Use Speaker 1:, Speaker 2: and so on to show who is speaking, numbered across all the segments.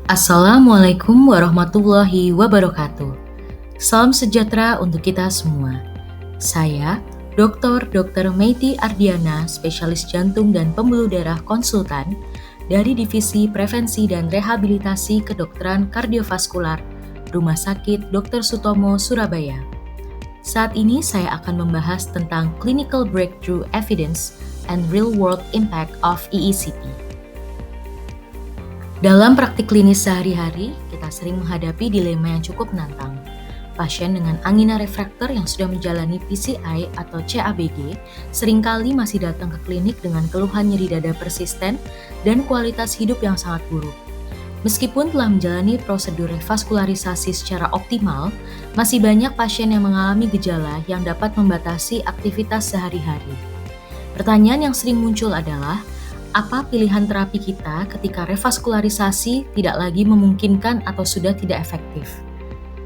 Speaker 1: Assalamualaikum warahmatullahi wabarakatuh. Salam sejahtera untuk kita semua. Saya, Dr. Meiti Ardiana, spesialis jantung dan pembuluh darah konsultan dari Divisi Prevensi dan Rehabilitasi Kedokteran Kardiovaskular, Rumah Sakit Dr. Sutomo, Surabaya. Saat ini saya akan membahas tentang Clinical Breakthrough Evidence and Real World Impact of EECP. Dalam praktik klinis sehari-hari, kita sering menghadapi dilema yang cukup menantang. Pasien dengan angina refraktor yang sudah menjalani PCI atau CABG seringkali masih datang ke klinik dengan keluhan nyeri dada persisten dan kualitas hidup yang sangat buruk. Meskipun telah menjalani prosedur revaskularisasi secara optimal, masih banyak pasien yang mengalami gejala yang dapat membatasi aktivitas sehari-hari. Pertanyaan yang sering muncul adalah, apa pilihan terapi kita ketika revaskularisasi tidak lagi memungkinkan atau sudah tidak efektif?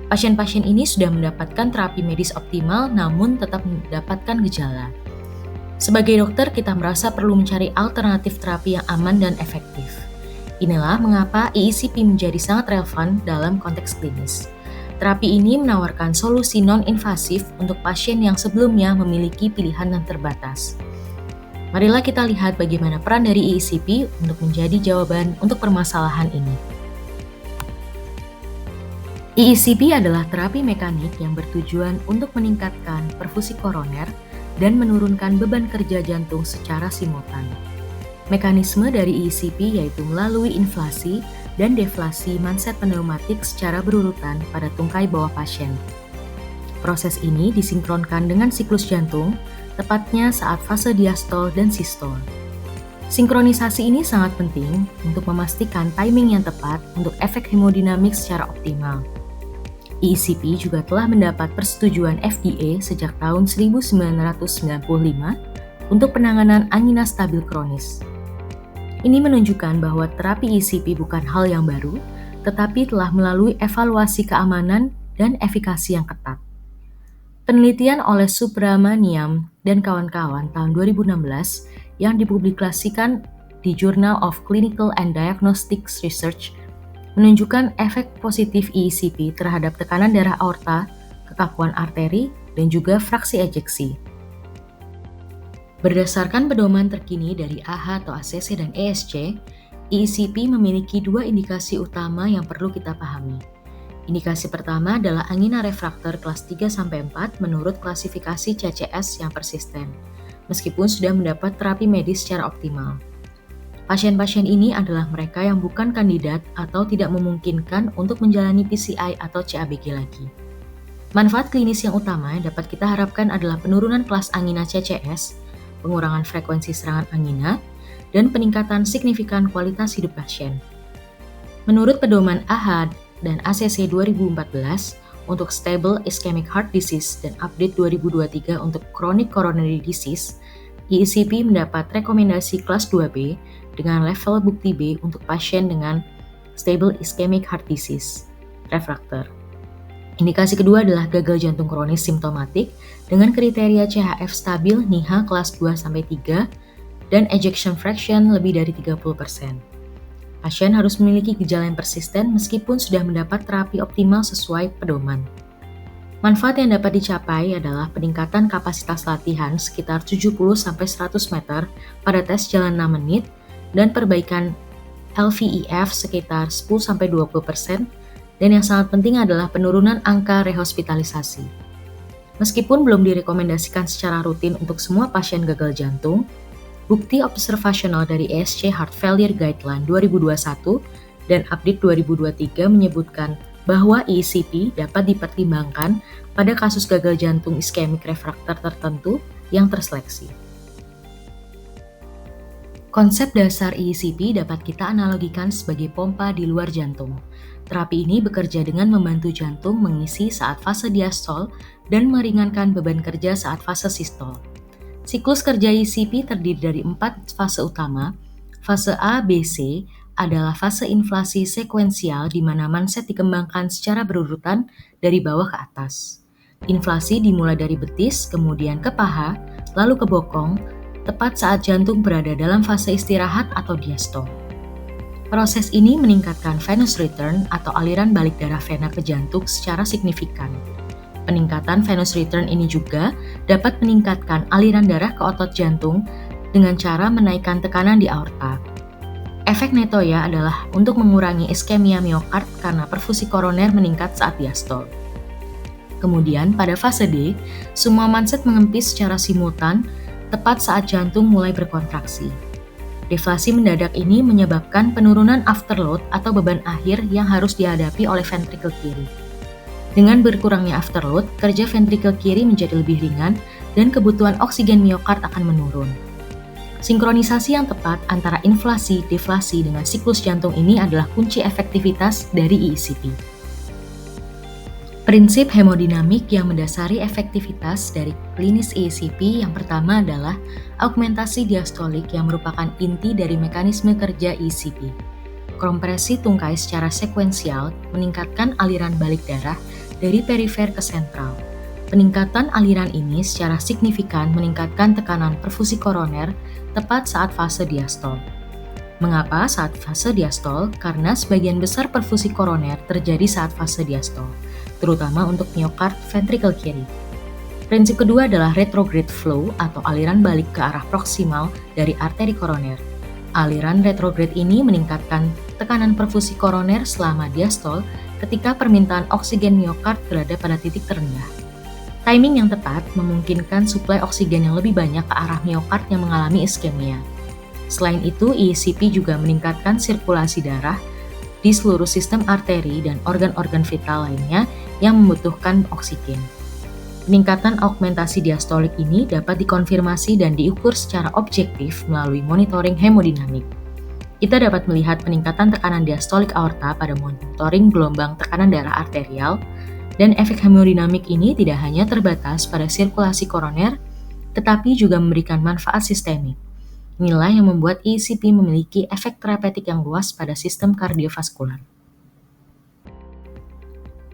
Speaker 1: Pasien-pasien ini sudah mendapatkan terapi medis optimal namun tetap mendapatkan gejala. Sebagai dokter, kita merasa perlu mencari alternatif terapi yang aman dan efektif. Inilah mengapa EECP menjadi sangat relevan dalam konteks klinis. Terapi ini menawarkan solusi non-invasif untuk pasien yang sebelumnya memiliki pilihan yang terbatas. Marilah kita lihat bagaimana peran dari EECP untuk menjadi jawaban untuk permasalahan ini. EECP adalah terapi mekanik yang bertujuan untuk meningkatkan perfusi koroner dan menurunkan beban kerja jantung secara simultan. Mekanisme dari EECP yaitu melalui inflasi dan deflasi manset pneumatik secara berurutan pada tungkai bawah pasien. Proses ini disinkronkan dengan siklus jantung, tepatnya saat fase diastol dan sistol. Sinkronisasi ini sangat penting untuk memastikan timing yang tepat untuk efek hemodinamik secara optimal. EECP juga telah mendapat persetujuan FDA sejak tahun 1995 untuk penanganan angina stabil kronis. Ini menunjukkan bahwa terapi EECP bukan hal yang baru, tetapi telah melalui evaluasi keamanan dan efikasi yang ketat. Penelitian oleh Subramaniam dan kawan-kawan tahun 2016 yang dipublikasikan di Journal of Clinical and Diagnostic Research menunjukkan efek positif EECP terhadap tekanan darah aorta, kekakuan arteri, dan juga fraksi ejeksi. Berdasarkan pedoman terkini dari AHA atau ACC dan ESC, EECP memiliki dua indikasi utama yang perlu kita pahami. Indikasi pertama adalah angina refraktor kelas 3-4 menurut klasifikasi CCS yang persisten, meskipun sudah mendapat terapi medis secara optimal. Pasien-pasien ini adalah mereka yang bukan kandidat atau tidak memungkinkan untuk menjalani PCI atau CABG lagi. Manfaat klinis yang utama yang dapat kita harapkan adalah penurunan kelas angina CCS, pengurangan frekuensi serangan angina, dan peningkatan signifikan kualitas hidup pasien. Menurut pedoman AHA dan ACC 2014 untuk Stable Ischemic Heart Disease dan Update 2023 untuk Chronic Coronary Disease, EECP mendapat rekomendasi kelas 2B dengan level bukti B untuk pasien dengan Stable Ischemic Heart Disease, refraktor. Indikasi kedua adalah gagal jantung kronis simptomatik dengan kriteria CHF stabil NIHA kelas 2-3 dan ejection fraction lebih dari 30%. Pasien harus memiliki gejala yang persisten meskipun sudah mendapat terapi optimal sesuai pedoman. Manfaat yang dapat dicapai adalah peningkatan kapasitas latihan sekitar 70-100 meter pada tes jalan 6 menit dan perbaikan LVEF sekitar 10-20% dan yang sangat penting adalah penurunan angka rehospitalisasi. Meskipun belum direkomendasikan secara rutin untuk semua pasien gagal jantung, bukti observasional dari ESC Heart Failure Guideline 2021 dan Update 2023 menyebutkan bahwa EECP dapat dipertimbangkan pada kasus gagal jantung iskemik refraktor tertentu yang terseleksi. Konsep dasar EECP dapat kita analogikan sebagai pompa di luar jantung. Terapi ini bekerja dengan membantu jantung mengisi saat fase diastol dan meringankan beban kerja saat fase sistol. Siklus kerja EECP terdiri dari 4 fase utama. Fase A, B, C adalah fase inflasi sekuensial di mana manset dikembangkan secara berurutan dari bawah ke atas. Inflasi dimulai dari betis, kemudian ke paha, lalu ke bokong, tepat saat jantung berada dalam fase istirahat atau diastol. Proses ini meningkatkan venous return atau aliran balik darah vena ke jantung secara signifikan. Peningkatan venous return ini juga dapat meningkatkan aliran darah ke otot jantung dengan cara menaikkan tekanan di aorta. Efek Netoya adalah untuk mengurangi iskemia miokard karena perfusi koroner meningkat saat diastol. Kemudian pada fase D, semua manset mengempis secara simultan tepat saat jantung mulai berkontraksi. Deflasi mendadak ini menyebabkan penurunan afterload atau beban akhir yang harus dihadapi oleh ventrikel kiri. Dengan berkurangnya afterload, kerja ventrikel kiri menjadi lebih ringan dan kebutuhan oksigen miokard akan menurun. Sinkronisasi yang tepat antara inflasi-deflasi dengan siklus jantung ini adalah kunci efektivitas dari ECP. Prinsip hemodinamik yang mendasari efektivitas dari klinis ECP yang pertama adalah augmentasi diastolik yang merupakan inti dari mekanisme kerja ECP. Kompresi tungkai secara sekuensial meningkatkan aliran balik darah dari perifer ke sentral. Peningkatan aliran ini secara signifikan meningkatkan tekanan perfusi koroner tepat saat fase diastol. Mengapa saat fase diastol? Karena sebagian besar perfusi koroner terjadi saat fase diastol, terutama untuk miokard ventrikel kiri. Prinsip kedua adalah retrograde flow atau aliran balik ke arah proksimal dari arteri koroner. Aliran retrograde ini meningkatkan tekanan perfusi koroner selama diastol ketika permintaan oksigen miokard berada pada titik terendah. Timing yang tepat memungkinkan suplai oksigen yang lebih banyak ke arah miokard yang mengalami iskemia. Selain itu, ECP juga meningkatkan sirkulasi darah di seluruh sistem arteri dan organ-organ vital lainnya yang membutuhkan oksigen. Peningkatan augmentasi diastolik ini dapat dikonfirmasi dan diukur secara objektif melalui monitoring hemodinamik. Kita dapat melihat peningkatan tekanan diastolik aorta pada monitoring gelombang tekanan darah arterial, dan efek hemodinamik ini tidak hanya terbatas pada sirkulasi koroner, tetapi juga memberikan manfaat sistemik. Inilah yang membuat ECP memiliki efek terapeutik yang luas pada sistem kardiovaskular.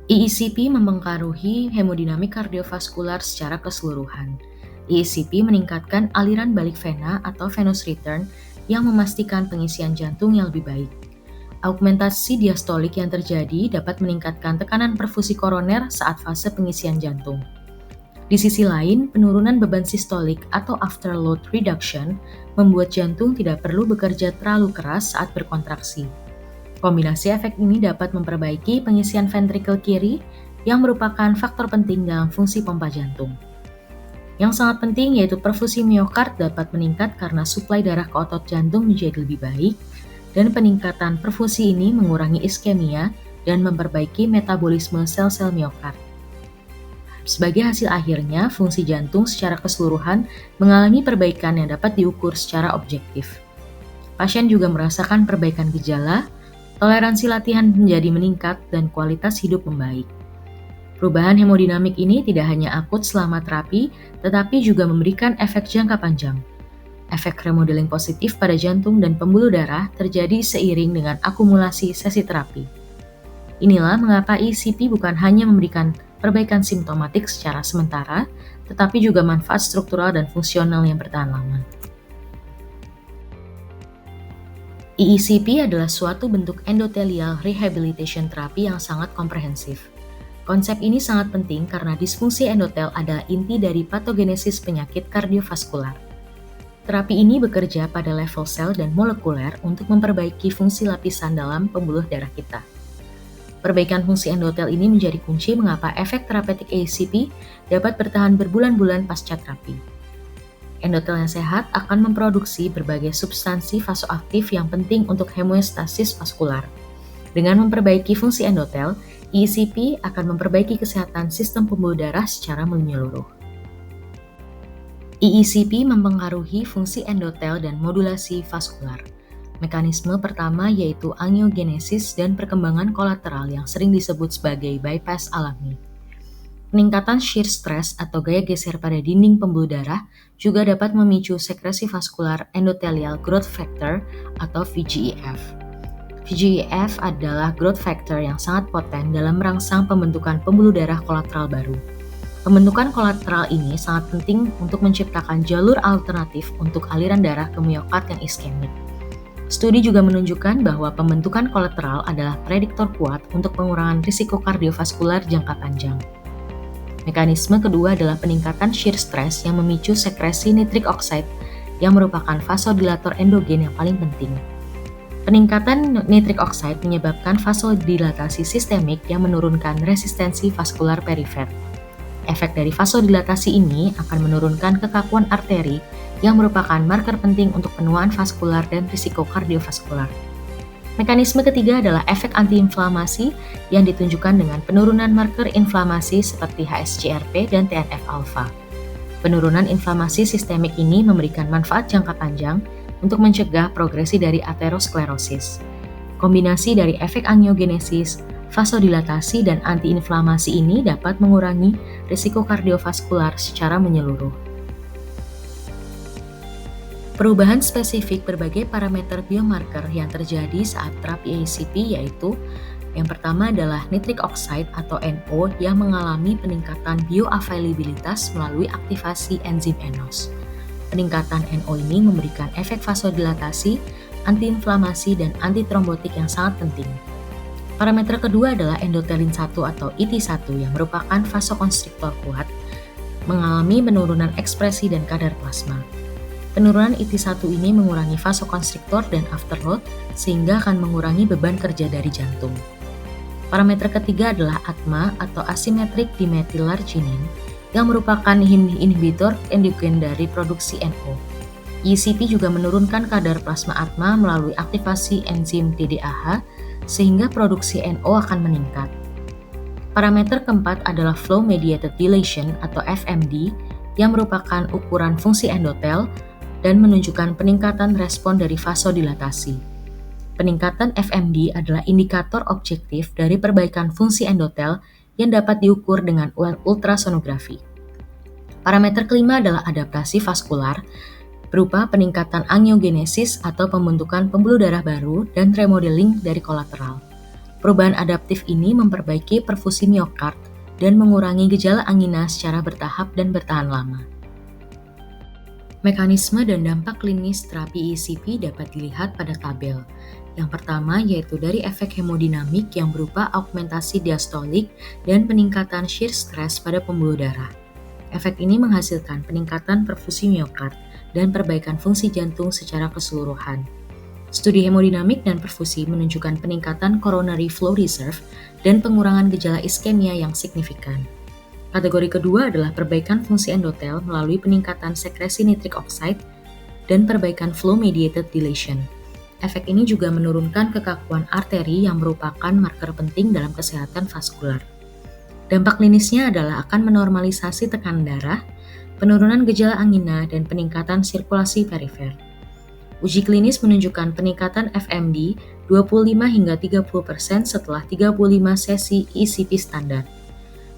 Speaker 1: ECP mempengaruhi hemodinamik kardiovaskular secara keseluruhan. ECP meningkatkan aliran balik vena atau venous return yang memastikan pengisian jantung yang lebih baik. Augmentasi diastolik yang terjadi dapat meningkatkan tekanan perfusi koroner saat fase pengisian jantung. Di sisi lain, penurunan beban sistolik atau afterload reduction membuat jantung tidak perlu bekerja terlalu keras saat berkontraksi. Kombinasi efek ini dapat memperbaiki pengisian ventrikel kiri yang merupakan faktor penting dalam fungsi pompa jantung. Yang sangat penting yaitu perfusi miokard dapat meningkat karena suplai darah ke otot jantung menjadi lebih baik, dan peningkatan perfusi ini mengurangi iskemia dan memperbaiki metabolisme sel-sel miokard. Sebagai hasil akhirnya, fungsi jantung secara keseluruhan mengalami perbaikan yang dapat diukur secara objektif. Pasien juga merasakan perbaikan gejala, toleransi latihan menjadi meningkat, dan kualitas hidup membaik. Perubahan hemodinamik ini tidak hanya akut selama terapi, tetapi juga memberikan efek jangka panjang. Efek remodeling positif pada jantung dan pembuluh darah terjadi seiring dengan akumulasi sesi terapi. Inilah mengapa ECP bukan hanya memberikan perbaikan simptomatik secara sementara, tetapi juga manfaat struktural dan fungsional yang bertahan lama. ECP adalah suatu bentuk endothelial rehabilitation terapi yang sangat komprehensif. Konsep ini sangat penting karena disfungsi endotel adalah inti dari patogenesis penyakit kardiovaskular. Terapi ini bekerja pada level sel dan molekuler untuk memperbaiki fungsi lapisan dalam pembuluh darah kita. Perbaikan fungsi endotel ini menjadi kunci mengapa efek terapeutik ECP dapat bertahan berbulan-bulan pasca terapi. Endotel yang sehat akan memproduksi berbagai substansi vasoaktif yang penting untuk homeostasis vaskular. Dengan memperbaiki fungsi endotel, ECP akan memperbaiki kesehatan sistem pembuluh darah secara menyeluruh. ECP mempengaruhi fungsi endotel dan modulasi vaskular. Mekanisme pertama yaitu angiogenesis dan perkembangan kolateral yang sering disebut sebagai bypass alami. Peningkatan shear stress atau gaya geser pada dinding pembuluh darah juga dapat memicu sekresi vaskular endothelial growth factor atau VGEF. VGEF adalah growth factor yang sangat poten dalam merangsang pembentukan pembuluh darah kolateral baru. Pembentukan kolateral ini sangat penting untuk menciptakan jalur alternatif untuk aliran darah ke miokard yang iskemik. Studi juga menunjukkan bahwa pembentukan kolateral adalah prediktor kuat untuk pengurangan risiko kardiovaskular jangka panjang. Mekanisme kedua adalah peningkatan shear stress yang memicu sekresi nitric oxide yang merupakan vasodilator endogen yang paling penting. Peningkatan nitric oxide menyebabkan vasodilatasi sistemik yang menurunkan resistensi vaskular perifer. Efek dari vasodilatasi ini akan menurunkan kekakuan arteri yang merupakan marker penting untuk penuaan vaskular dan risiko kardiovaskular. Mekanisme ketiga adalah efek antiinflamasi yang ditunjukkan dengan penurunan marker inflamasi seperti HSCRP dan TNF-alfa. Penurunan inflamasi sistemik ini memberikan manfaat jangka panjang untuk mencegah progresi dari aterosklerosis. Kombinasi dari efek angiogenesis, vasodilatasi, dan antiinflamasi ini dapat mengurangi risiko kardiovaskular secara menyeluruh. Perubahan spesifik berbagai parameter biomarker yang terjadi saat terapi ACP yaitu yang pertama adalah nitric oxide atau NO yang mengalami peningkatan bioavailabilitas melalui aktivasi enzim enos. Peningkatan NO ini memberikan efek vasodilatasi, antiinflamasi, dan antitrombotik yang sangat penting. Parameter kedua adalah endothelin 1 atau ET1 yang merupakan vasokonstriktor kuat, mengalami penurunan ekspresi dan kadar plasma. Penurunan ET1 ini mengurangi vasokonstriktor dan afterload sehingga akan mengurangi beban kerja dari jantung. Parameter ketiga adalah ATMA atau asymmetric dimethylarginine yang merupakan inhibitor endogen dari produksi NO. ECP juga menurunkan kadar plasma ATMA melalui aktivasi enzim DDAH sehingga produksi NO akan meningkat. Parameter keempat adalah flow mediated dilation atau FMD yang merupakan ukuran fungsi endotel dan menunjukkan peningkatan respon dari vasodilatasi. Peningkatan FMD adalah indikator objektif dari perbaikan fungsi endotel yang dapat diukur dengan ultrasonografi. Parameter kelima adalah adaptasi vaskular, berupa peningkatan angiogenesis atau pembentukan pembuluh darah baru dan remodeling dari kolateral. Perubahan adaptif ini memperbaiki perfusi miokard dan mengurangi gejala angina secara bertahap dan bertahan lama. Mekanisme dan dampak klinis terapi ECP dapat dilihat pada tabel. Yang pertama yaitu dari efek hemodinamik yang berupa augmentasi diastolik dan peningkatan shear stress pada pembuluh darah. Efek ini menghasilkan peningkatan perfusi miokard dan perbaikan fungsi jantung secara keseluruhan. Studi hemodinamik dan perfusi menunjukkan peningkatan coronary flow reserve dan pengurangan gejala iskemia yang signifikan. Kategori kedua adalah perbaikan fungsi endotel melalui peningkatan sekresi nitric oxide dan perbaikan flow mediated dilation. Efek ini juga menurunkan kekakuan arteri yang merupakan marker penting dalam kesehatan vaskular. Dampak klinisnya adalah akan menormalisasi tekanan darah, penurunan gejala angina, dan peningkatan sirkulasi perifer. Uji klinis menunjukkan peningkatan FMD 25 hingga 30% setelah 35 sesi ECP standar.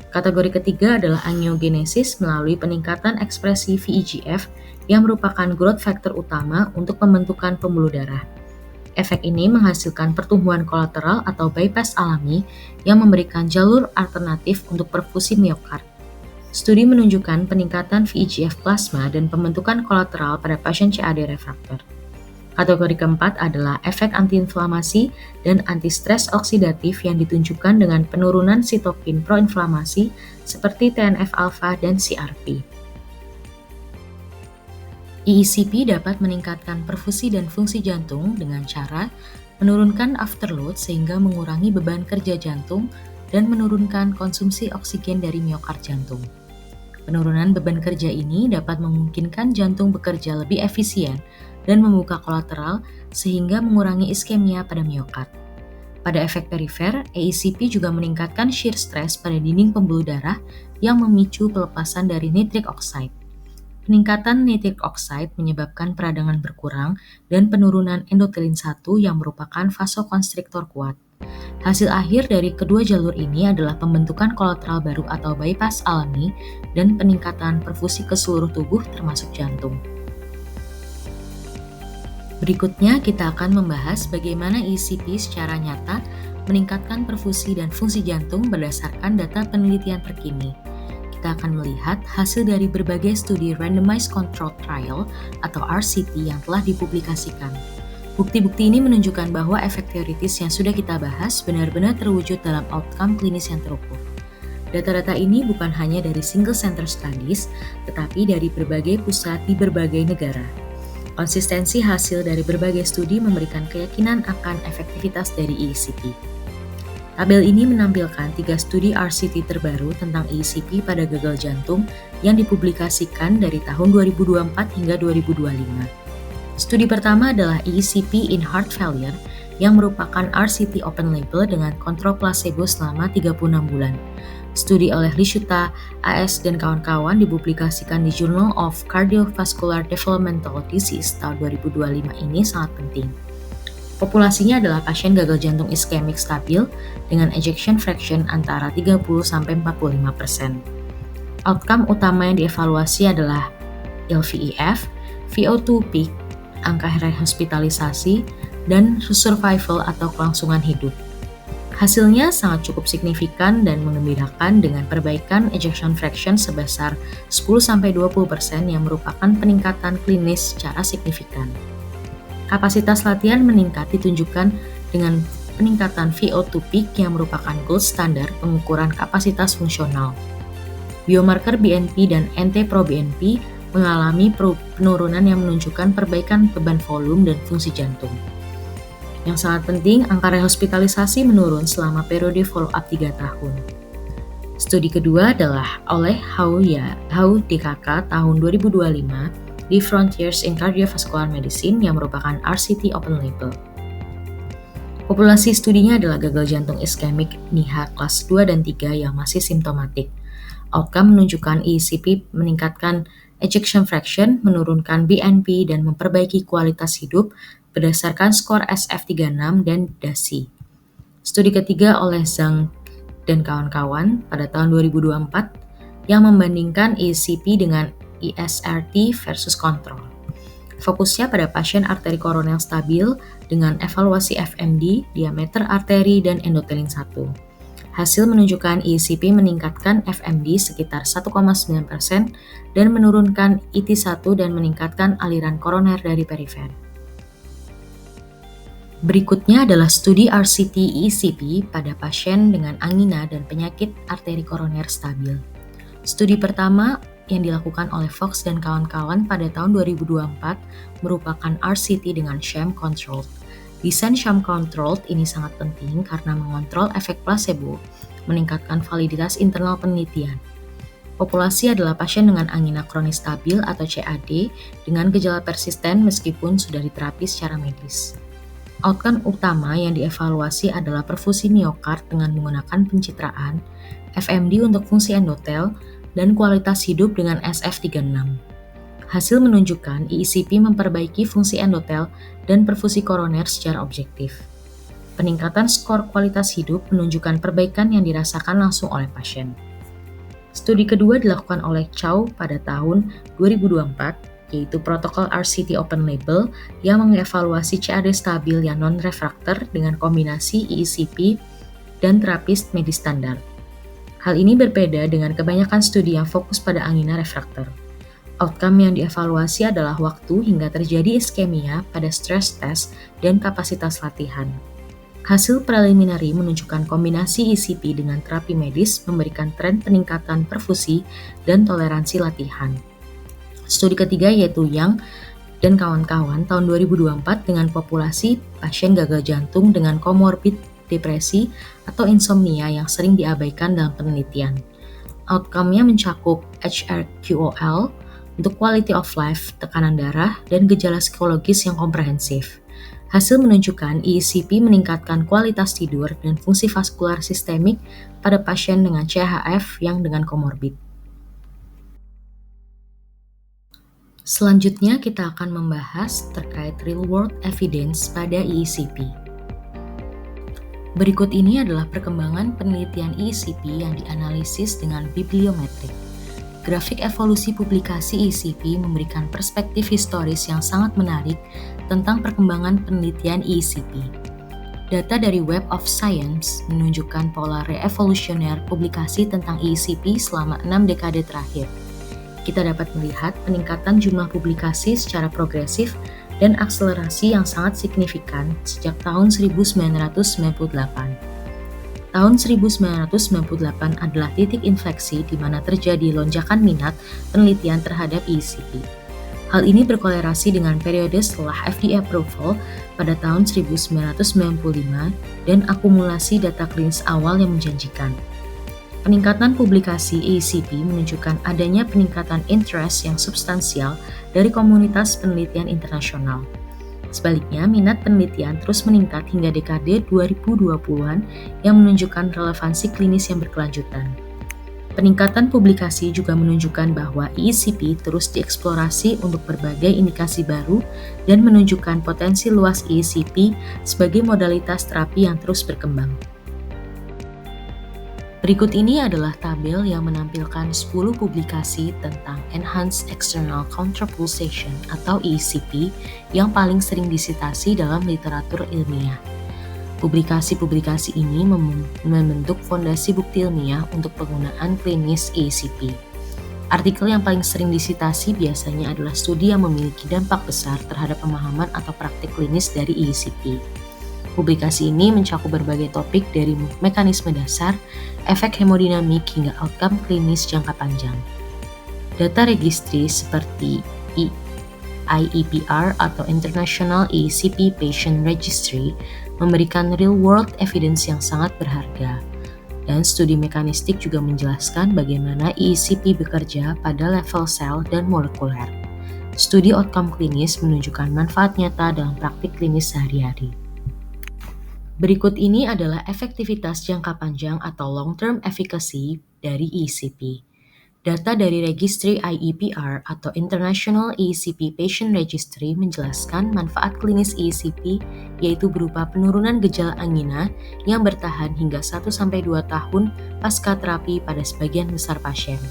Speaker 1: Kategori ketiga adalah angiogenesis melalui peningkatan ekspresi VEGF yang merupakan growth factor utama untuk pembentukan pembuluh darah. Efek ini menghasilkan pertumbuhan kolateral atau bypass alami yang memberikan jalur alternatif untuk perfusi miokard. Studi menunjukkan peningkatan VEGF plasma dan pembentukan kolateral pada pasien CAD refraktor. Kategori keempat adalah efek antiinflamasi dan anti-stres oksidatif yang ditunjukkan dengan penurunan sitokin proinflamasi seperti TNF-alfa dan CRP. ECP dapat meningkatkan perfusi dan fungsi jantung dengan cara menurunkan afterload sehingga mengurangi beban kerja jantung dan menurunkan konsumsi oksigen dari miokard jantung. Penurunan beban kerja ini dapat memungkinkan jantung bekerja lebih efisien dan membuka kolateral sehingga mengurangi iskemia pada miokard. Pada efek perifer, ACP juga meningkatkan shear stress pada dinding pembuluh darah yang memicu pelepasan dari nitric oxide. Peningkatan nitric oxide menyebabkan peradangan berkurang dan penurunan endothelin 1 yang merupakan vasokonstriktor kuat. Hasil akhir dari kedua jalur ini adalah pembentukan kolateral baru atau bypass alami dan peningkatan perfusi ke seluruh tubuh termasuk jantung. Berikutnya kita akan membahas bagaimana ECP secara nyata meningkatkan perfusi dan fungsi jantung berdasarkan data penelitian terkini. Kita akan melihat hasil dari berbagai studi Randomized Controlled Trial atau RCT yang telah dipublikasikan. Bukti-bukti ini menunjukkan bahwa efek teoritis yang sudah kita bahas benar-benar terwujud dalam outcome klinis yang terukur. Data-data ini bukan hanya dari single center studies, tetapi dari berbagai pusat di berbagai negara. Konsistensi hasil dari berbagai studi memberikan keyakinan akan efektivitas dari ECP. Tabel ini menampilkan 3 studi RCT terbaru tentang ECP pada gagal jantung yang dipublikasikan dari tahun 2024 hingga 2025. Studi pertama adalah ECP in heart failure yang merupakan RCT open label dengan kontrol placebo selama 36 bulan. Studi oleh Lishuta, AS, dan kawan-kawan dipublikasikan di Journal of Cardiovascular Developmental Disease tahun 2025 ini sangat penting. Populasinya adalah pasien gagal jantung iskemik stabil dengan ejection fraction antara 30-45%. Outcome utama yang dievaluasi adalah LVEF, VO2 peak, angka rehospitalisasi, dan survival atau kelangsungan hidup. Hasilnya sangat cukup signifikan dan menggembirakan dengan perbaikan ejection fraction sebesar 10-20% yang merupakan peningkatan klinis secara signifikan. Kapasitas latihan meningkat ditunjukkan dengan peningkatan VO2 peak yang merupakan gold standar pengukuran kapasitas fungsional. Biomarker BNP dan NT-proBNP mengalami penurunan yang menunjukkan perbaikan beban volume dan fungsi jantung. Yang sangat penting, angka rehospitalisasi menurun selama periode follow-up 3 tahun. Studi kedua adalah oleh Hou DKK tahun 2025 di Frontiers in Cardiovascular Medicine yang merupakan RCT open label. Populasi studinya adalah gagal jantung iskemik NIHA kelas 2 dan 3 yang masih simptomatik. Outcome menunjukkan ECP meningkatkan ejection fraction, menurunkan BNP, dan memperbaiki kualitas hidup berdasarkan skor SF36 dan DASI. Studi ketiga oleh Zhang dan kawan-kawan pada tahun 2024 yang membandingkan ECP dengan ESRT versus kontrol. Fokusnya pada pasien arteri koroner stabil dengan evaluasi FMD, diameter arteri, dan endotelin 1. Hasil menunjukkan ECP meningkatkan FMD sekitar 1,9% dan menurunkan IT1 dan meningkatkan aliran koroner dari perifer. Berikutnya adalah studi RCT ECP pada pasien dengan angina dan penyakit arteri koroner stabil. Studi pertama yang dilakukan oleh Fox dan kawan-kawan pada tahun 2024 merupakan RCT dengan sham controlled. Desain sham controlled ini sangat penting karena mengontrol efek placebo, meningkatkan validitas internal penelitian. Populasi adalah pasien dengan angina kronis stabil atau CAD dengan gejala persisten meskipun sudah diterapi secara medis. Outcome utama yang dievaluasi adalah perfusi miokard dengan menggunakan pencitraan, FMD untuk fungsi endotel, dan kualitas hidup dengan SF36. Hasil menunjukkan ECP memperbaiki fungsi endotel dan perfusi koroner secara objektif. Peningkatan skor kualitas hidup menunjukkan perbaikan yang dirasakan langsung oleh pasien. Studi kedua dilakukan oleh Chow pada tahun 2024, yaitu protokol RCT open label yang mengevaluasi CAD stabil yang non-refraktor dengan kombinasi ECP dan terapi medis standar. Hal ini berbeda dengan kebanyakan studi yang fokus pada angina refraktor. Outcome yang dievaluasi adalah waktu hingga terjadi iskemia pada stress test dan kapasitas latihan. Hasil preliminary menunjukkan kombinasi ECP dengan terapi medis memberikan tren peningkatan perfusi dan toleransi latihan. Studi ketiga yaitu Yang dan kawan-kawan tahun 2024 dengan populasi pasien gagal jantung dengan komorbid depresi atau insomnia yang sering diabaikan dalam penelitian. Outcome-nya mencakup HRQOL untuk quality of life, tekanan darah, dan gejala psikologis yang komprehensif. Hasil menunjukkan ECP meningkatkan kualitas tidur dan fungsi vaskular sistemik pada pasien dengan CHF yang dengan komorbid. Selanjutnya kita akan membahas terkait real-world evidence pada ECP. Berikut ini adalah perkembangan penelitian ECP yang dianalisis dengan bibliometrik. Grafik evolusi publikasi ECP memberikan perspektif historis yang sangat menarik tentang perkembangan penelitian ECP. Data dari Web of Science menunjukkan pola re-evolusioner publikasi tentang ECP selama 6 dekade terakhir. Kita dapat melihat peningkatan jumlah publikasi secara progresif dan akselerasi yang sangat signifikan sejak tahun 1998. Tahun 1998 adalah titik infleksi di mana terjadi lonjakan minat penelitian terhadap ECP. Hal ini berkolerasi dengan periode setelah FDA approval pada tahun 1995 dan akumulasi data klinis awal yang menjanjikan. Peningkatan publikasi ECP menunjukkan adanya peningkatan interest yang substansial dari komunitas penelitian internasional. Sebaliknya, minat penelitian terus meningkat hingga dekade 2020-an yang menunjukkan relevansi klinis yang berkelanjutan. Peningkatan publikasi juga menunjukkan bahwa ECP terus dieksplorasi untuk berbagai indikasi baru dan menunjukkan potensi luas ECP sebagai modalitas terapi yang terus berkembang. Berikut ini adalah tabel yang menampilkan 10 publikasi tentang Enhanced External Contrapulsation atau ECP yang paling sering disitasi dalam literatur ilmiah. Publikasi-publikasi ini membentuk fondasi bukti ilmiah untuk penggunaan klinis ECP. Artikel yang paling sering disitasi biasanya adalah studi yang memiliki dampak besar terhadap pemahaman atau praktik klinis dari ECP. Publikasi ini mencakup berbagai topik dari mekanisme dasar, efek hemodinamik hingga outcome klinis jangka panjang. Data registry seperti IEPR atau International ECP Patient Registry memberikan real-world evidence yang sangat berharga. Dan studi mekanistik juga menjelaskan bagaimana ECP bekerja pada level sel dan molekuler. Studi outcome klinis menunjukkan manfaat nyata dalam praktik klinis sehari-hari. Berikut ini adalah efektivitas jangka panjang atau long-term efficacy dari ECP. Data dari registry IEPR atau International ECP Patient Registry menjelaskan manfaat klinis ECP yaitu berupa penurunan gejala angina yang bertahan hingga 1-2 tahun pasca terapi pada sebagian besar pasien.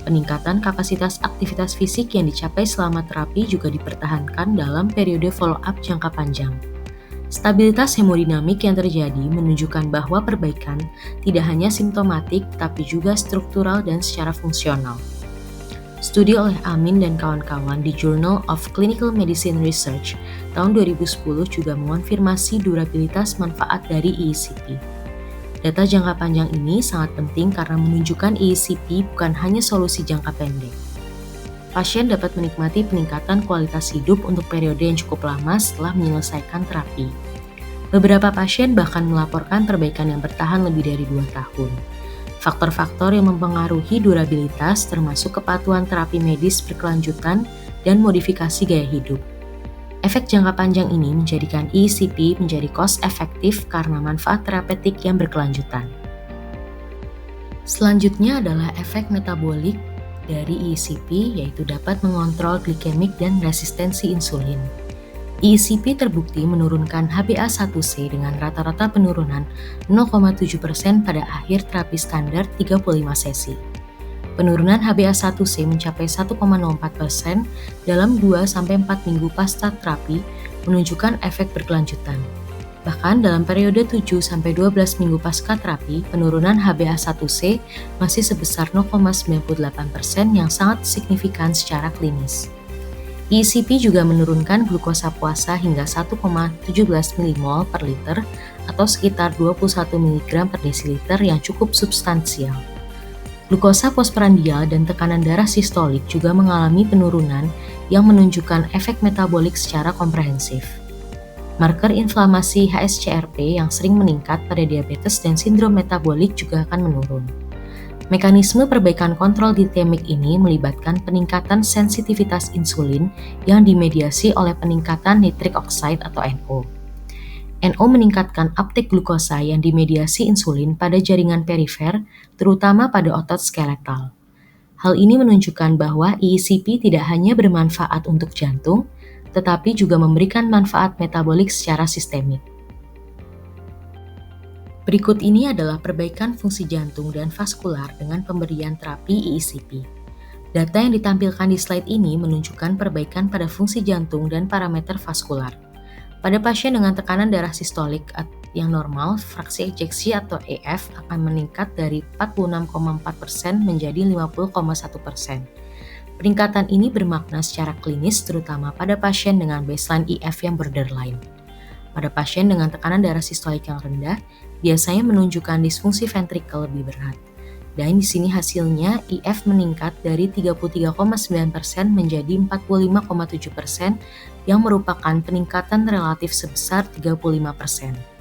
Speaker 1: Peningkatan kapasitas aktivitas fisik yang dicapai selama terapi juga dipertahankan dalam periode follow-up jangka panjang. Stabilitas hemodinamik yang terjadi menunjukkan bahwa perbaikan tidak hanya simptomatik tapi juga struktural dan secara fungsional. Studi oleh Amin dan kawan-kawan di Journal of Clinical Medicine Research tahun 2010 juga mengonfirmasi durabilitas manfaat dari ECP. Data jangka panjang ini sangat penting karena menunjukkan ECP bukan hanya solusi jangka pendek. Pasien dapat menikmati peningkatan kualitas hidup untuk periode yang cukup lama setelah menyelesaikan terapi. Beberapa pasien bahkan melaporkan perbaikan yang bertahan lebih dari 2 tahun. Faktor-faktor yang mempengaruhi durabilitas termasuk kepatuhan terapi medis berkelanjutan dan modifikasi gaya hidup. Efek jangka panjang ini menjadikan ECP menjadi cost efektif karena manfaat terapeutik yang berkelanjutan. Selanjutnya adalah efek metabolik dari ECP, yaitu dapat mengontrol glikemik dan resistensi insulin. ECP terbukti menurunkan HbA1c dengan rata-rata penurunan 0,7% pada akhir terapi standar 35 sesi. Penurunan HbA1c mencapai 1,04% dalam 2-4 minggu pasca terapi, menunjukkan efek berkelanjutan. Bahkan dalam periode 7-12 minggu pasca terapi, penurunan HbA1c masih sebesar 0,98% yang sangat signifikan secara klinis. ECP juga menurunkan glukosa puasa hingga 1,17 mmol per liter atau sekitar 21 mg per desiliter yang cukup substansial. Glukosa postprandial dan tekanan darah sistolik juga mengalami penurunan yang menunjukkan efek metabolik secara komprehensif. Marker inflamasi HSCRP yang sering meningkat pada diabetes dan sindrom metabolik juga akan menurun. Mekanisme perbaikan kontrol glikemik ini melibatkan peningkatan sensitivitas insulin yang dimediasi oleh peningkatan nitric oxide atau NO. NO meningkatkan uptake glukosa yang dimediasi insulin pada jaringan perifer, terutama pada otot skeletal. Hal ini menunjukkan bahwa ECP tidak hanya bermanfaat untuk jantung, tetapi juga memberikan manfaat metabolik secara sistemik. Berikut ini adalah perbaikan fungsi jantung dan vaskular dengan pemberian terapi ECP. Data yang ditampilkan di slide ini menunjukkan perbaikan pada fungsi jantung dan parameter vaskular. Pada pasien dengan tekanan darah sistolik yang normal, fraksi ejeksi atau EF akan meningkat dari 46,4% menjadi 50,1%. Peningkatan ini bermakna secara klinis terutama pada pasien dengan baseline IF yang borderline. Pada pasien dengan tekanan darah sistolik yang rendah, biasanya menunjukkan disfungsi ventrikel lebih berat. Dan di sini hasilnya IF meningkat dari 33,9% menjadi 45,7% yang merupakan peningkatan relatif sebesar 35%.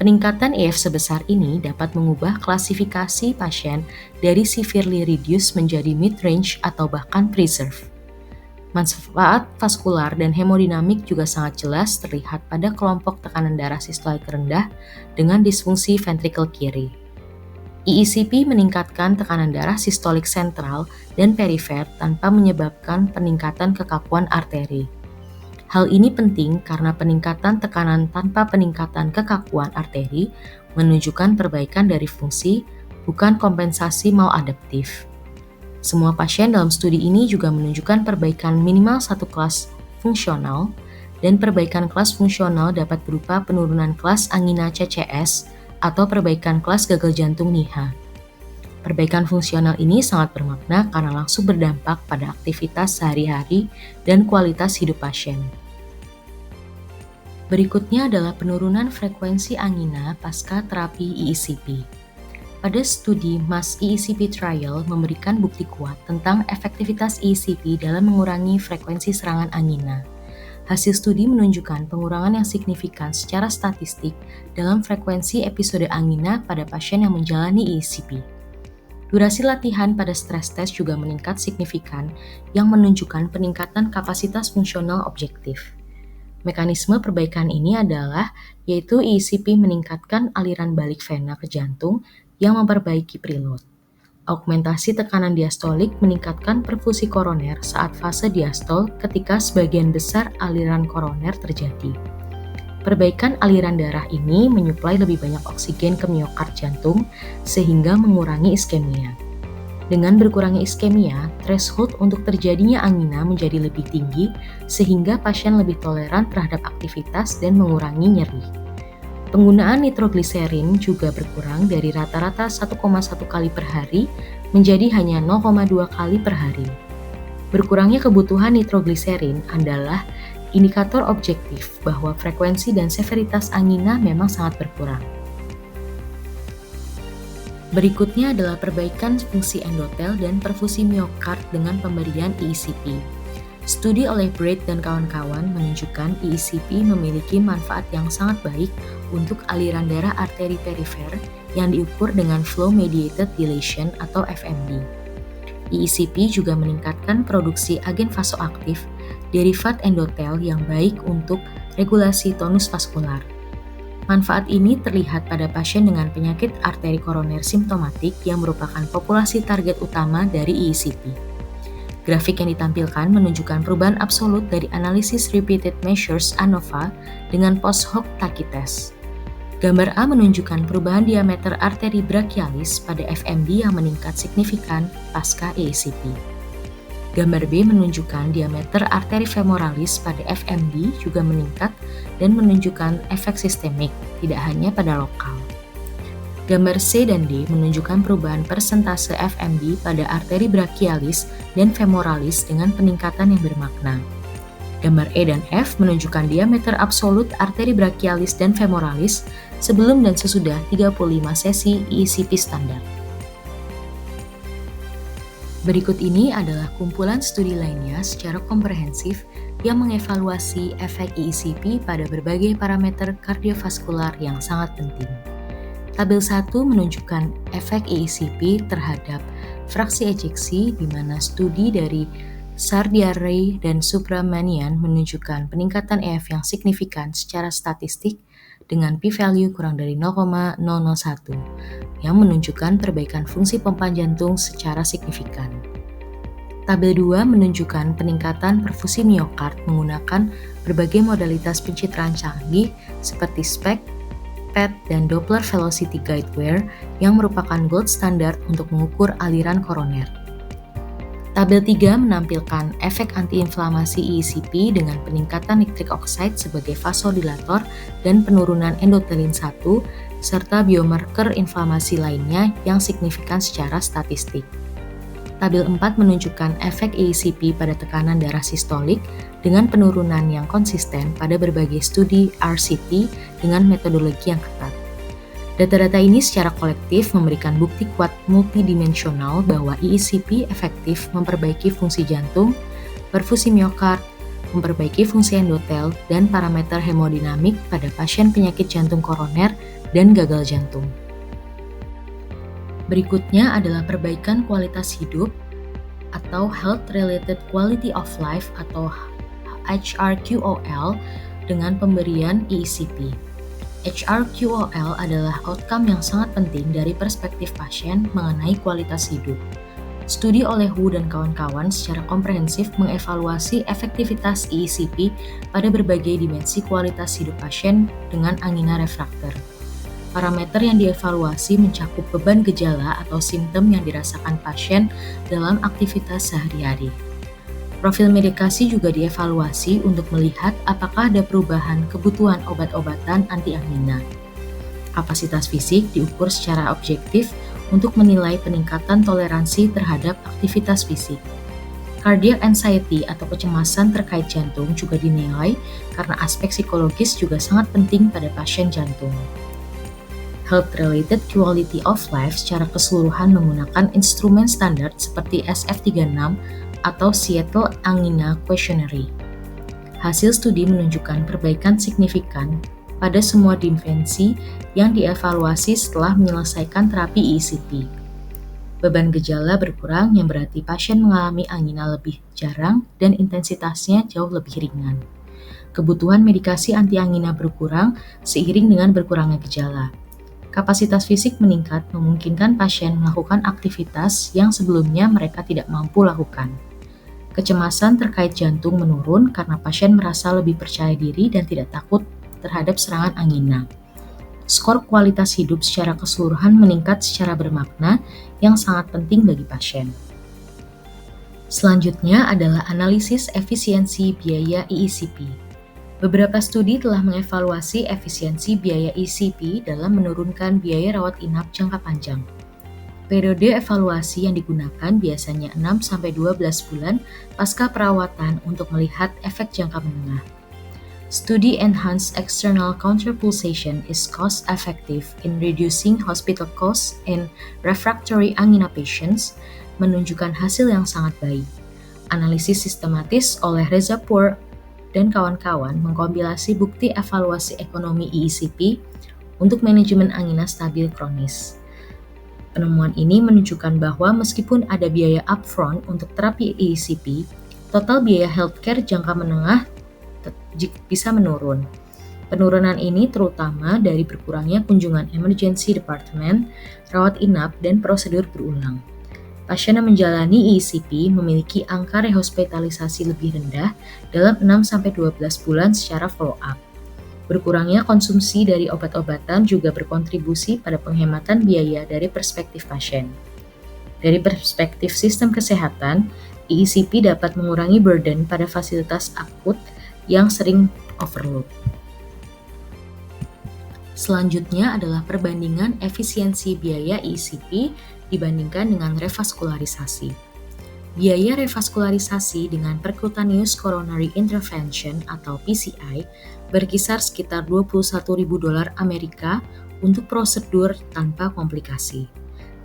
Speaker 1: Peningkatan IF sebesar ini dapat mengubah klasifikasi pasien dari severely reduced menjadi mid-range atau bahkan preserve. Manfaat vaskular dan hemodinamik juga sangat jelas terlihat pada kelompok tekanan darah sistolik rendah dengan disfungsi ventrikel kiri. EECP meningkatkan tekanan darah sistolik sentral dan perifer tanpa menyebabkan peningkatan kekakuan arteri. Hal ini penting karena peningkatan tekanan tanpa peningkatan kekakuan arteri menunjukkan perbaikan dari fungsi, bukan kompensasi maladaptif. Semua pasien dalam studi ini juga menunjukkan perbaikan minimal satu kelas fungsional, dan perbaikan kelas fungsional dapat berupa penurunan kelas angina CCS atau perbaikan kelas gagal jantung NIHA. Perbaikan fungsional ini sangat bermakna karena langsung berdampak pada aktivitas sehari-hari dan kualitas hidup pasien. Berikutnya adalah penurunan frekuensi angina pasca terapi EECP. Pada studi MAS EECP Trial memberikan bukti kuat tentang efektivitas EECP dalam mengurangi frekuensi serangan angina. Hasil studi menunjukkan pengurangan yang signifikan secara statistik dalam frekuensi episode angina pada pasien yang menjalani EECP. Durasi latihan pada stress test juga meningkat signifikan yang menunjukkan peningkatan kapasitas fungsional objektif. Mekanisme perbaikan ini adalah yaitu EECP meningkatkan aliran balik vena ke jantung yang memperbaiki preload. Augmentasi tekanan diastolik meningkatkan perfusi koroner saat fase diastol ketika sebagian besar aliran koroner terjadi. Perbaikan aliran darah ini menyuplai lebih banyak oksigen ke miokard jantung sehingga mengurangi iskemia. Dengan berkurangnya iskemia, threshold untuk terjadinya angina menjadi lebih tinggi sehingga pasien lebih toleran terhadap aktivitas dan mengurangi nyeri. Penggunaan nitrogliserin juga berkurang dari rata-rata 1,1 kali per hari menjadi hanya 0,2 kali per hari. Berkurangnya kebutuhan nitrogliserin adalah indikator objektif bahwa frekuensi dan severitas angina memang sangat berkurang. Berikutnya adalah perbaikan fungsi endotel dan perfusi miokard dengan pemberian EECP. Studi oleh Braid dan kawan-kawan menunjukkan EECP memiliki manfaat yang sangat baik untuk aliran darah arteri perifer yang diukur dengan flow mediated dilation atau FMD. EECP juga meningkatkan produksi agen vasoaktif, derivat endotel yang baik untuk regulasi tonus vaskular. Manfaat ini terlihat pada pasien dengan penyakit arteri koroner simptomatik yang merupakan populasi target utama dari EECP. Grafik yang ditampilkan menunjukkan perubahan absolut dari analisis repeated measures ANOVA dengan post-hoc Taki test. Gambar A menunjukkan perubahan diameter arteri brachialis pada FMD yang meningkat signifikan pasca EECP. Gambar B menunjukkan diameter arteri femoralis pada FMD juga meningkat dan menunjukkan efek sistemik, tidak hanya pada lokal. Gambar C dan D menunjukkan perubahan persentase FMD pada arteri brachialis dan femoralis dengan peningkatan yang bermakna. Gambar E dan F menunjukkan diameter absolut arteri brachialis dan femoralis sebelum dan sesudah 35 sesi EECP standar. Berikut ini adalah kumpulan studi lainnya secara komprehensif yang mengevaluasi efek EECP pada berbagai parameter kardiovaskular yang sangat penting. Tabel 1 menunjukkan efek EECP terhadap fraksi ejeksi di mana studi dari Sardiare dan Subramanian menunjukkan peningkatan EF yang signifikan secara statistik dengan p-value kurang dari 0,001 yang menunjukkan perbaikan fungsi pompa jantung secara signifikan. Tabel 2 menunjukkan peningkatan perfusi miokard menggunakan berbagai modalitas pencitraan canggih seperti SPECT, PET, dan Doppler Velocity Guide Wire yang merupakan gold standard untuk mengukur aliran koroner. Tabel 3 menampilkan efek antiinflamasi EECP dengan peningkatan nitric oxide sebagai vasodilator dan penurunan endotelin 1, serta biomarker inflamasi lainnya yang signifikan secara statistik. Tabel 4 menunjukkan efek ECP pada tekanan darah sistolik dengan penurunan yang konsisten pada berbagai studi RCT dengan metodologi yang ketat. Data-data ini secara kolektif memberikan bukti kuat multidimensional bahwa ECP efektif memperbaiki fungsi jantung, perfusi miokard, memperbaiki fungsi endotel, dan parameter hemodinamik pada pasien penyakit jantung koroner dan gagal jantung. Berikutnya adalah perbaikan kualitas hidup atau Health Related Quality of Life atau HRQOL dengan pemberian ECP. HRQOL adalah outcome yang sangat penting dari perspektif pasien mengenai kualitas hidup. Studi oleh Wu dan kawan-kawan secara komprehensif mengevaluasi efektivitas ECP pada berbagai dimensi kualitas hidup pasien dengan angina refraktor. Parameter yang dievaluasi mencakup beban gejala atau simptom yang dirasakan pasien dalam aktivitas sehari-hari. Profil medikasi juga dievaluasi untuk melihat apakah ada perubahan kebutuhan obat-obatan anti-angina. Kapasitas fisik diukur secara objektif untuk menilai peningkatan toleransi terhadap aktivitas fisik. Cardiac anxiety atau kecemasan terkait jantung juga dinilai karena aspek psikologis juga sangat penting pada pasien jantung. Health-related quality of life secara keseluruhan menggunakan instrumen standar seperti SF36 atau Seattle Angina Questionnaire. Hasil studi menunjukkan perbaikan signifikan pada semua dimensi yang dievaluasi setelah menyelesaikan terapi ECP. Beban gejala berkurang yang berarti pasien mengalami angina lebih jarang dan intensitasnya jauh lebih ringan. Kebutuhan medikasi anti-angina berkurang seiring dengan berkurangnya gejala. Kapasitas fisik meningkat memungkinkan pasien melakukan aktivitas yang sebelumnya mereka tidak mampu lakukan. Kecemasan terkait jantung menurun karena pasien merasa lebih percaya diri dan tidak takut terhadap serangan angina. Skor kualitas hidup secara keseluruhan meningkat secara bermakna yang sangat penting bagi pasien. Selanjutnya adalah analisis efisiensi biaya ECP. Beberapa studi telah mengevaluasi efisiensi biaya ECP dalam menurunkan biaya rawat inap jangka panjang. Periode evaluasi yang digunakan biasanya 6-12 bulan pasca perawatan untuk melihat efek jangka menengah. Studi Enhanced External Counterpulsation is cost-effective in reducing hospital costs in refractory angina patients menunjukkan hasil yang sangat baik. Analisis sistematis oleh Reza Poor dan kawan-kawan mengkompilasi bukti evaluasi ekonomi ECP untuk manajemen angina stabil kronis. Penemuan ini menunjukkan bahwa meskipun ada biaya upfront untuk terapi ECP, total biaya healthcare jangka menengah bisa menurun. Penurunan ini terutama dari berkurangnya kunjungan emergency department, rawat inap, dan prosedur berulang. Pasien yang menjalani ECP memiliki angka rehospitalisasi lebih rendah dalam 6-12 bulan secara follow-up. Berkurangnya konsumsi dari obat-obatan juga berkontribusi pada penghematan biaya dari perspektif pasien. Dari perspektif sistem kesehatan, ECP dapat mengurangi burden pada fasilitas akut yang sering overload. Selanjutnya adalah perbandingan efisiensi biaya ECP dibandingkan dengan revaskularisasi. Biaya revaskularisasi dengan percutaneous coronary intervention atau PCI berkisar sekitar $21.000 Amerika untuk prosedur tanpa komplikasi.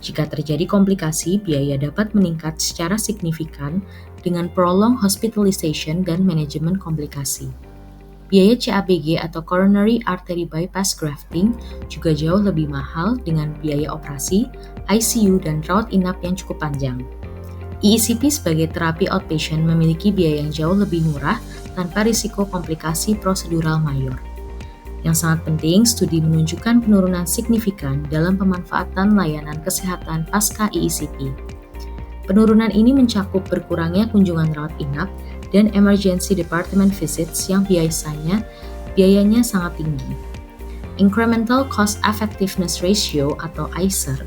Speaker 1: Jika terjadi komplikasi, biaya dapat meningkat secara signifikan dengan prolonged hospitalization dan manajemen komplikasi. Biaya CABG atau coronary artery bypass grafting juga jauh lebih mahal dengan biaya operasi, ICU, dan rawat inap yang cukup panjang. ECP sebagai terapi outpatient memiliki biaya yang jauh lebih murah tanpa risiko komplikasi prosedural mayor. Yang sangat penting, studi menunjukkan penurunan signifikan dalam pemanfaatan layanan kesehatan pasca ECP. Penurunan ini mencakup berkurangnya kunjungan rawat inap dan emergency department visits yang biayanya sangat tinggi. Incremental Cost Effectiveness Ratio atau ICER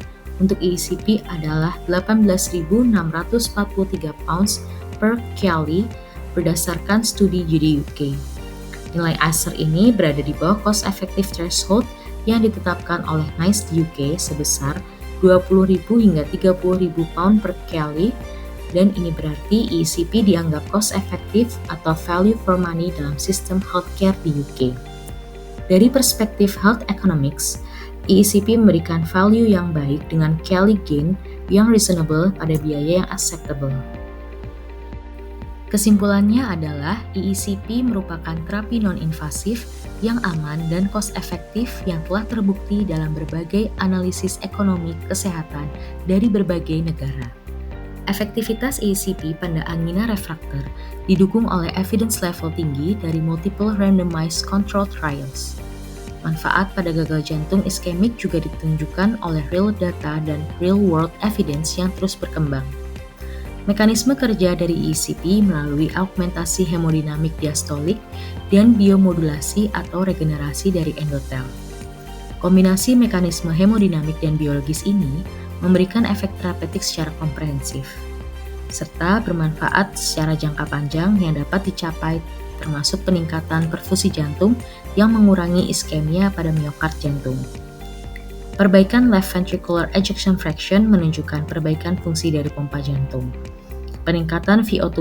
Speaker 1: untuk ECP adalah 18.643 pounds per Kelly berdasarkan studi di UK. Nilai ICER ini berada di bawah cost effective threshold yang ditetapkan oleh NICE di UK sebesar 20.000 hingga 30.000 pound per Kelly dan ini berarti ECP dianggap cost efektif atau value for money dalam sistem healthcare di UK. Dari perspektif health economics, ECP memberikan value yang baik dengan Kelly gain yang reasonable pada biaya yang acceptable. Kesimpulannya adalah ECP merupakan terapi non-invasif yang aman dan cost-efektif yang telah terbukti dalam berbagai analisis ekonomi kesehatan dari berbagai negara. Efektivitas ECP pada angina refraktor didukung oleh evidence level tinggi dari multiple randomized controlled trials. Manfaat pada gagal jantung iskemik juga ditunjukkan oleh real data dan real-world evidence yang terus berkembang. Mekanisme kerja dari ECP melalui augmentasi hemodinamik diastolik dan biomodulasi atau regenerasi dari endotel. Kombinasi mekanisme hemodinamik dan biologis ini memberikan efek terapeutik secara komprehensif, serta bermanfaat secara jangka panjang yang dapat dicapai termasuk peningkatan perfusi jantung yang mengurangi iskemia pada miokard jantung. Perbaikan left ventricular ejection fraction menunjukkan perbaikan fungsi dari pompa jantung. Peningkatan VO2